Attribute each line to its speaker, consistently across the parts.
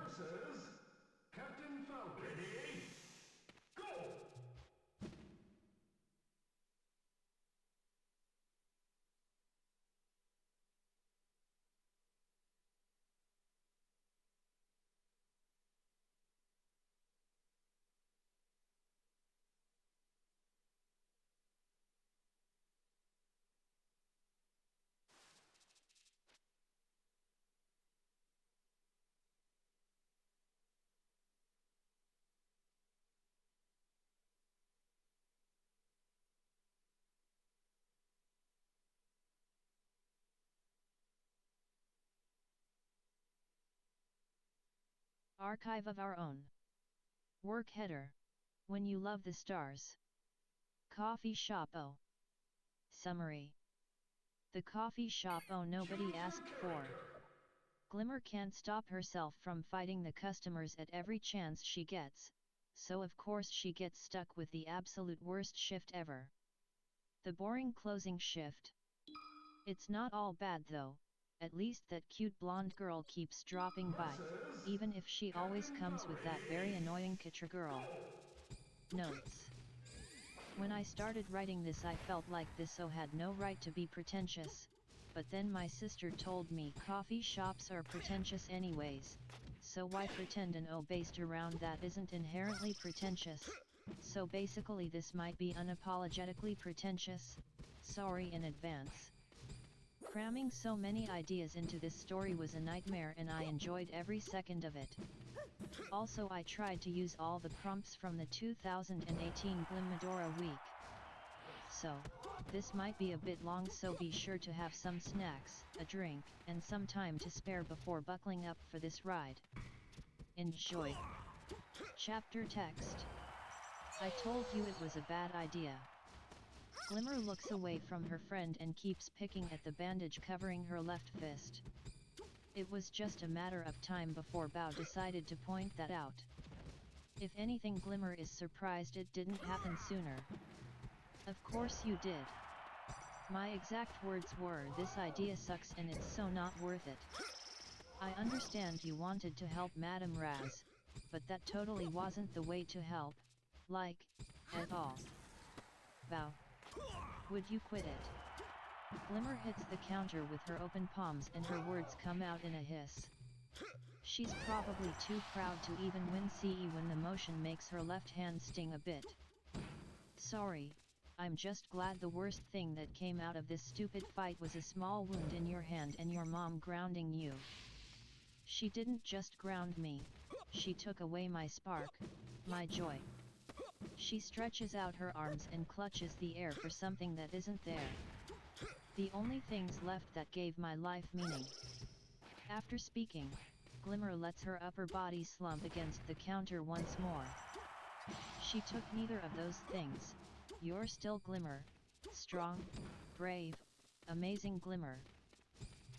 Speaker 1: versus Captain Falcon. Ready? Go!
Speaker 2: Archive of our own. Work header. When you love the stars. Coffee shop O. Summary. The coffee shop O nobody asked for. Glimmer can't stop herself from fighting the customers at every chance she gets, so of course she gets stuck with the absolute worst shift ever. The boring closing shift. It's not all bad though, at least that cute blonde girl keeps dropping by, even if she always comes with that very annoying Kitra girl. Notes. When I started writing this I felt like this O had no right to be pretentious, but then my sister told me coffee shops are pretentious anyways, so why pretend an O based around that isn't inherently pretentious, so basically this might be unapologetically pretentious, sorry in advance. Cramming so many ideas into this story was a nightmare and I enjoyed every second of it. Also I tried to use all the prompts from the 2018 Glimmadora week. So, this might be a bit long, so be sure to have some snacks, a drink, and some time to spare before buckling up for this ride. Enjoy. Chapter text. I told you it was a bad idea. Glimmer looks away from her friend and keeps picking at the bandage covering her left fist. It was just a matter of time before Bao decided to point that out. If anything, Glimmer is surprised it didn't happen sooner. Of course you did. My exact words were, "This idea sucks and it's so not worth it." I understand you wanted to help Madame Raz, but that totally wasn't the way to help, like, at all. Bao. Would you quit it? Glimmer hits the counter with her open palms and her words come out in a hiss. She's probably too proud to even win CE when the motion makes her left hand sting a bit. Sorry, I'm just glad the worst thing that came out of this stupid fight was a small wound in your hand and your mom grounding you. She didn't just ground me, she took away my spark, my joy. She stretches out her arms and clutches the air for something that isn't there. The only things left that gave my life meaning. After speaking, Glimmer lets her upper body slump against the counter once more. She took neither of those things. You're still Glimmer, strong, brave, amazing Glimmer.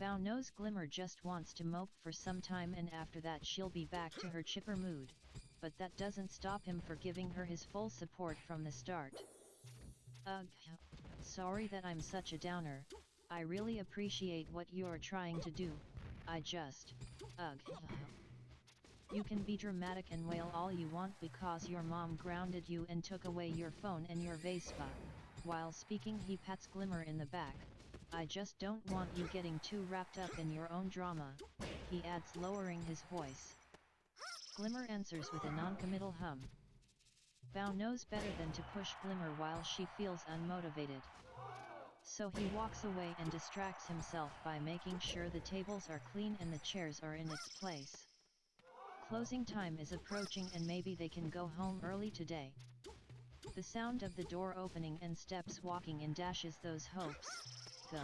Speaker 2: Bao knows Glimmer just wants to mope for some time and after that she'll be back to her chipper mood, but that doesn't stop him for giving her his full support from the start. Ugh, sorry that I'm such a downer, I really appreciate what you're trying to do, I just, ugh. You can be dramatic and wail all you want because your mom grounded you and took away your phone and your Vespa. While speaking he pats Glimmer in the back. I just don't want you getting too wrapped up in your own drama, he adds lowering his voice. Glimmer answers with a non-committal hum. Bao knows better than to push Glimmer while she feels unmotivated. So he walks away and distracts himself by making sure the tables are clean and the chairs are in its place. Closing time is approaching and maybe they can go home early today. The sound of the door opening and steps walking in dashes those hopes. Go.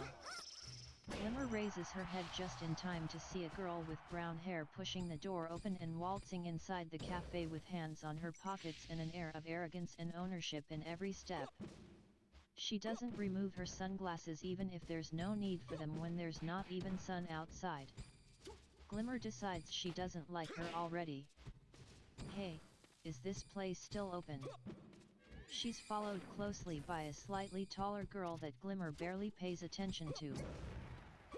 Speaker 2: Glimmer raises her head just in time to see a girl with brown hair pushing the door open and waltzing inside the cafe with hands on her pockets and an air of arrogance and ownership in every step. She doesn't remove her sunglasses even if there's no need for them when there's not even sun outside. Glimmer decides she doesn't like her already. Hey, is this place still open? She's followed closely by a slightly taller girl that Glimmer barely pays attention to.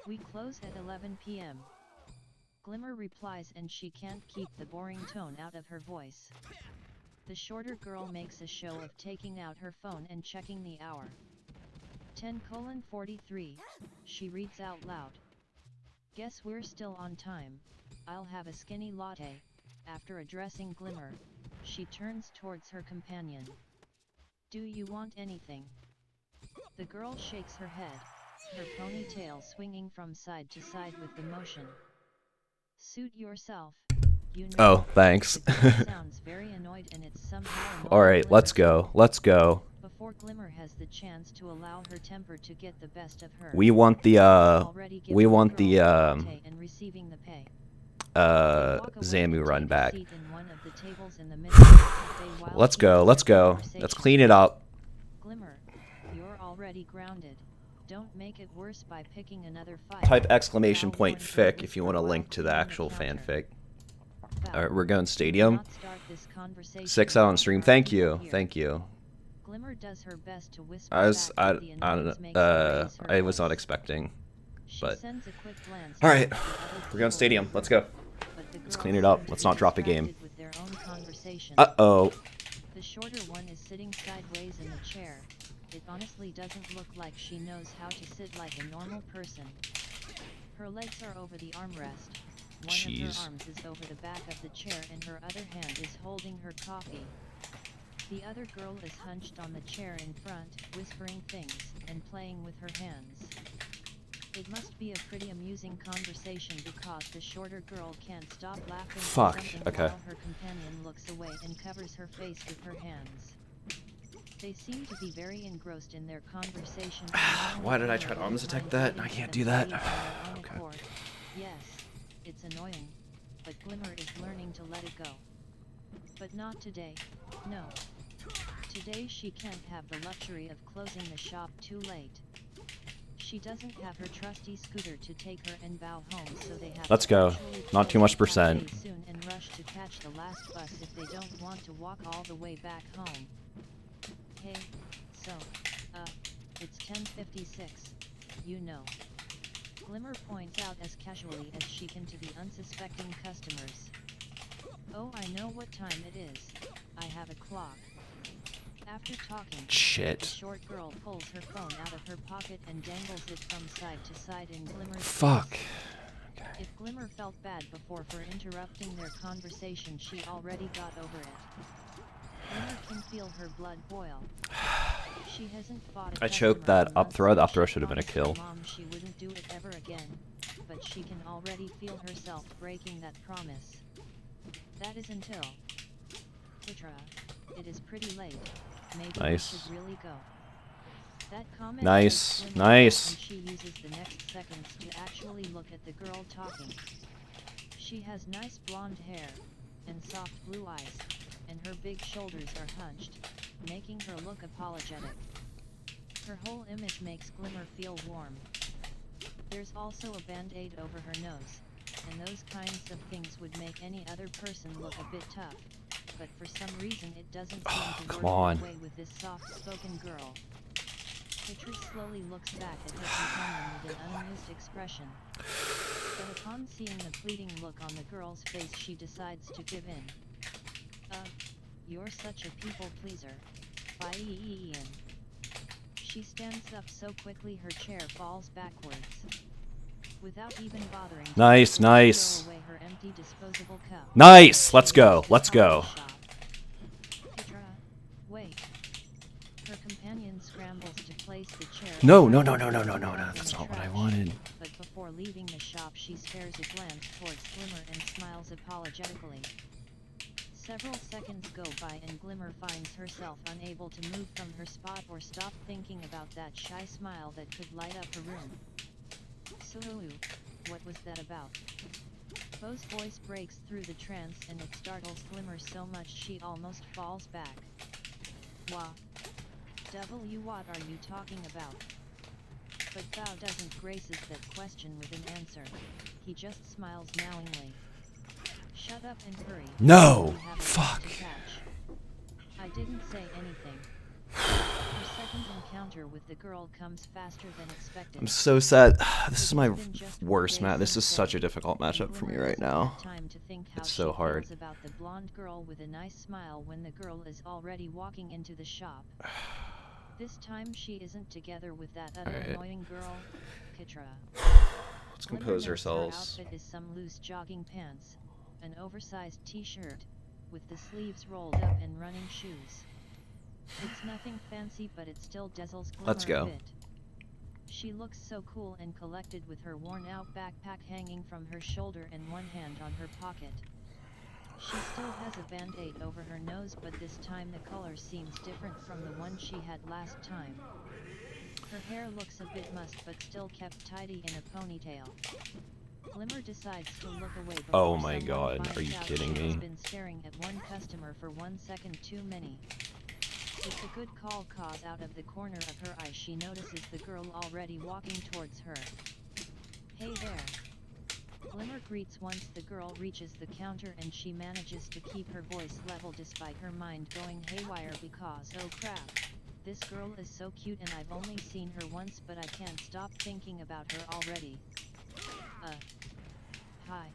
Speaker 2: We close at 11 p.m. Glimmer replies and she can't keep the boring tone out of her voice. The shorter girl makes a show of taking out her phone and checking the hour. 10:43, she reads out loud. Guess we're still on time, I'll have a skinny latte. After addressing Glimmer, she turns towards her companion. Do you want anything? The girl shakes her head, her ponytail swinging from side to side with the motion. Suit yourself, you know.
Speaker 3: Oh, thanks.
Speaker 2: Sounds very annoyed and it's somehow
Speaker 3: Alright, let's go. Let's go.
Speaker 2: Before Glimmer has the chance to allow her temper to get the best of her.
Speaker 3: We want the Zamu run back. Let's go, let's go. Let's clean it up.
Speaker 2: Glimmer, you're already grounded. Don't make it worse by picking another fight.
Speaker 3: Type exclamation point fic if you want a link to the actual fanfic. Alright, we're going stadium. 6 out on stream. Thank you. Thank you.
Speaker 2: Glimmer does her best to whisper
Speaker 3: I was not expecting. But alright, we're going stadium. Let's go. Let's clean it up. Let's not drop a game. Uh-oh.
Speaker 2: The shorter one is sitting sideways in the chair. It honestly doesn't look like she knows how to sit like a normal person. Her legs are over the armrest. One of her arms is over the back of the chair and her other hand is holding her coffee. The other girl is hunched on the chair in front, whispering things, and playing with her hands. It must be a pretty amusing conversation because the shorter girl can't stop laughing while her companion looks away and covers her face with her hands. They seem to be very engrossed in their conversation.
Speaker 3: Why did I try to arms attack that? I can't do that. Okay.
Speaker 2: Yes, it's annoying, but Glimmer is learning to let it go. But not today, no. Today she can't have the luxury of closing the shop too late. She doesn't have her trusty scooter to take her and bow home, so they have
Speaker 3: Let's go. Not too much percent.
Speaker 2: Soon and rush to catch the last bus if they don't want to walk all the way back home. Hey, so, it's 10:56, you know. Glimmer points out as casually as she can to the unsuspecting customers. Oh, I know what time it is. I have a clock. After talking, the short girl pulls her phone out of her pocket and dangles it from side to side in Glimmer's face.
Speaker 3: Okay.
Speaker 2: If Glimmer felt bad before for interrupting their conversation, she already got over it. Glimmer can feel her blood boil. She hasn't fought
Speaker 3: I choked that up throw. The up throw should have been a kill.
Speaker 2: She wouldn't do it ever again, but she can already feel herself breaking that promise. That is until... Citra, it is pretty late. Maybe we should really go. That comment
Speaker 3: nice.
Speaker 2: And she uses the next seconds to actually look at the girl talking. She has nice blonde hair, and soft blue eyes, and her big shoulders are hunched, making her look apologetic. Her whole image makes Glimmer feel warm. There's also a band-aid over her nose, and those kinds of things would make any other person look a bit tough, but for some reason it doesn't seem to work that way with this soft-spoken girl. Citra slowly looks back at her companion with an unamused expression. But upon seeing the pleading look on the girl's face, she decides to give in. You're such a people pleaser. Bye, Ian. She stands up so quickly her chair falls backwards. Without even bothering to throw away her empty disposable cup.
Speaker 3: Nice! Let's go. Let's go.
Speaker 2: Citra, wait. Her companion scrambles to place the chair.
Speaker 3: No. That's not what I wanted.
Speaker 2: But before leaving the shop, she spares a glance towards Glimmer and smiles apologetically. Several seconds go by and Glimmer finds herself unable to move from her spot or stop thinking about that shy smile that could light up her room. So, what was that about? Bo's voice breaks through the trance and it startles Glimmer so much she almost falls back. What are you talking about? But Bao doesn't graces that question with an answer. He just smiles knowingly. Shut up and hurry.
Speaker 3: No! Fuck!
Speaker 2: I didn't say anything. Her second encounter with the girl comes faster than expected.
Speaker 3: I'm so sad. This is my worst match. This is such a difficult matchup for me right now. It's so hard.
Speaker 2: About the blonde girl with a nice smile when the girl is already walking into the shop. This time she isn't together with that other annoying girl, Kitra.
Speaker 3: Let's compose ourselves.
Speaker 2: Her outfit is some loose jogging pants, an oversized t-shirt, with the sleeves rolled up and running shoes. It's nothing fancy, but it still dazzles Glimmer a bit. She looks so cool and collected with her worn-out backpack hanging from her shoulder and one hand on her pocket. She still has a band-aid over her nose, but this time the color seems different from the one she had last time. Her hair looks a bit mussed but still kept tidy in a ponytail. Glimmer decides to look away before
Speaker 3: oh my god, are you kidding me?
Speaker 2: She's been staring at one customer for 1 second too many. It's a good call, cause out of the corner of her eye she notices the girl already walking towards her. Hey there. Glimmer greets once the girl reaches the counter, and she manages to keep her voice level despite her mind going haywire because oh crap, this girl is so cute and I've only seen her once, but I can't stop thinking about her already. Hi.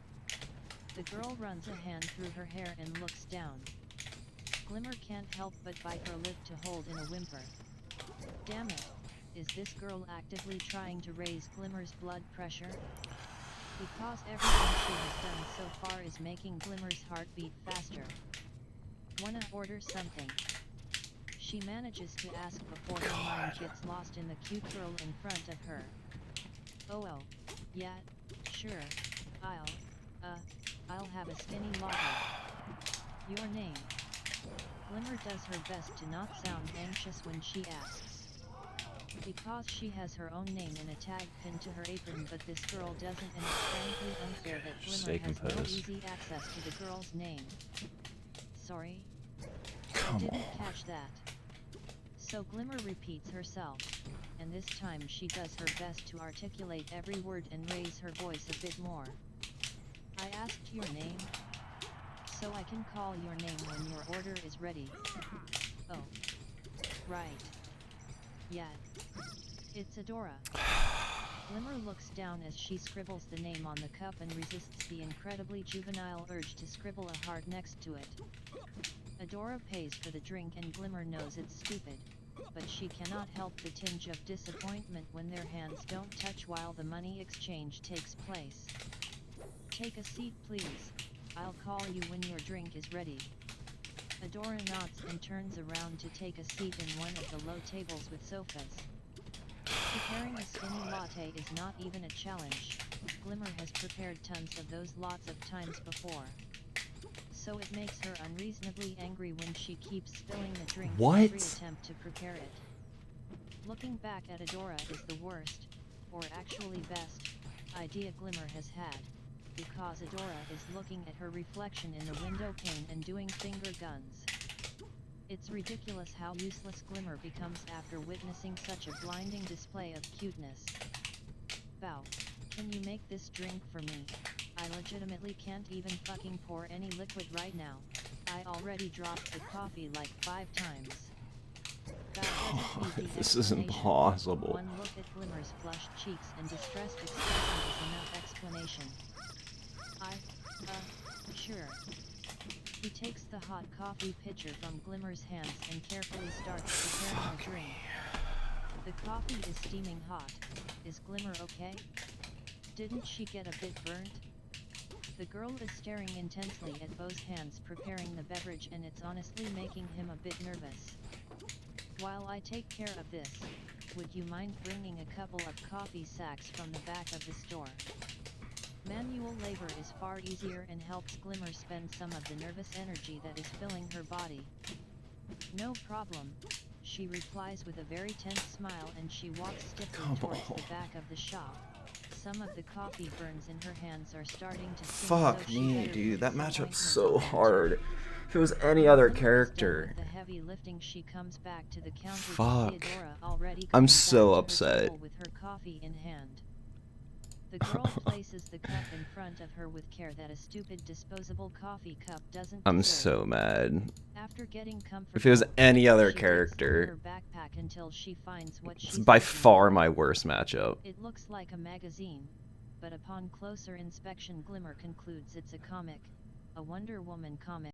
Speaker 2: The girl runs a hand through her hair and looks down. Glimmer can't help but bite her lip to hold in a whimper. Damn it, is this girl actively trying to raise Glimmer's blood pressure? Because everything she has done so far is making Glimmer's heart beat faster. Wanna order something? She manages to ask before her mind gets lost in the cute girl in front of her. Oh, yeah, sure, I'll have a skinny latte. Your name? Glimmer does her best to not sound anxious when she asks. Because she has her own name in a tag pinned to her apron, but this girl doesn't, and it's frankly unfair that Glimmer has no easy access to the girl's name. Sorry? I didn't catch that. So Glimmer repeats herself, and this time she does her best to articulate every word and raise her voice a bit more. I asked your name? So I can call your name when your order is ready. Oh. Right. Yeah. It's Adora. Glimmer looks down as she scribbles the name on the cup and resists the incredibly juvenile urge to scribble a heart next to it. Adora pays for the drink and Glimmer knows it's stupid, but she cannot help the tinge of disappointment when their hands don't touch while the money exchange takes place. Take a seat please. I'll call you when your drink is ready. Adora nods and turns around to take a seat in one of the low tables with sofas. Preparing a skinny latte is not even a challenge. Glimmer has prepared tons of those lots of times before. So it makes her unreasonably angry when she keeps spilling the drink in every attempt to prepare it. Looking back at Adora is the worst, or actually best, idea Glimmer has had. Because Adora is looking at her reflection in the window pane and doing finger guns. It's ridiculous how useless Glimmer becomes after witnessing such a blinding display of cuteness. Bow, can you make this drink for me? I legitimately can't even fucking pour any liquid right now. I already dropped the coffee like 5 times.
Speaker 3: This is impossible.
Speaker 2: One look at Glimmer's flushed cheeks and distressed expression is enough explanation. Sure. He takes the hot coffee pitcher from Glimmer's hands and carefully starts preparing the drink. The coffee is steaming hot. Is Glimmer okay? Didn't she get a bit burnt? The girl is staring intensely at both hands preparing the beverage, and it's honestly making him a bit nervous. While I take care of this, would you mind bringing a couple of coffee sacks from the back of the store? Manual labor is far easier and helps Glimmer spend some of the nervous energy that is filling her body. No problem, she replies with a very tense smile, and she walks stiffly towards the back of the shop. Some of the coffee burns in her hands are starting to sting.
Speaker 3: Fuck me, dude, that matchup's so hard. If it was any other character.
Speaker 2: The heavy lifting, she comes back to the counter.
Speaker 3: Fuck.
Speaker 2: Already
Speaker 3: I'm so upset.
Speaker 2: with her coffee in hand. The girl places the cup in front of her with care that a stupid disposable coffee cup doesn't
Speaker 3: I'm
Speaker 2: deserve.
Speaker 3: so mad.
Speaker 2: After getting comfortable,
Speaker 3: If it was any other
Speaker 2: she
Speaker 3: character,
Speaker 2: digs through her backpack until she finds what
Speaker 3: it's
Speaker 2: she's
Speaker 3: by
Speaker 2: looking
Speaker 3: far
Speaker 2: for.
Speaker 3: my worst matchup.
Speaker 2: It looks like a magazine, but upon closer inspection Glimmer concludes it's a comic, a Wonder Woman comic.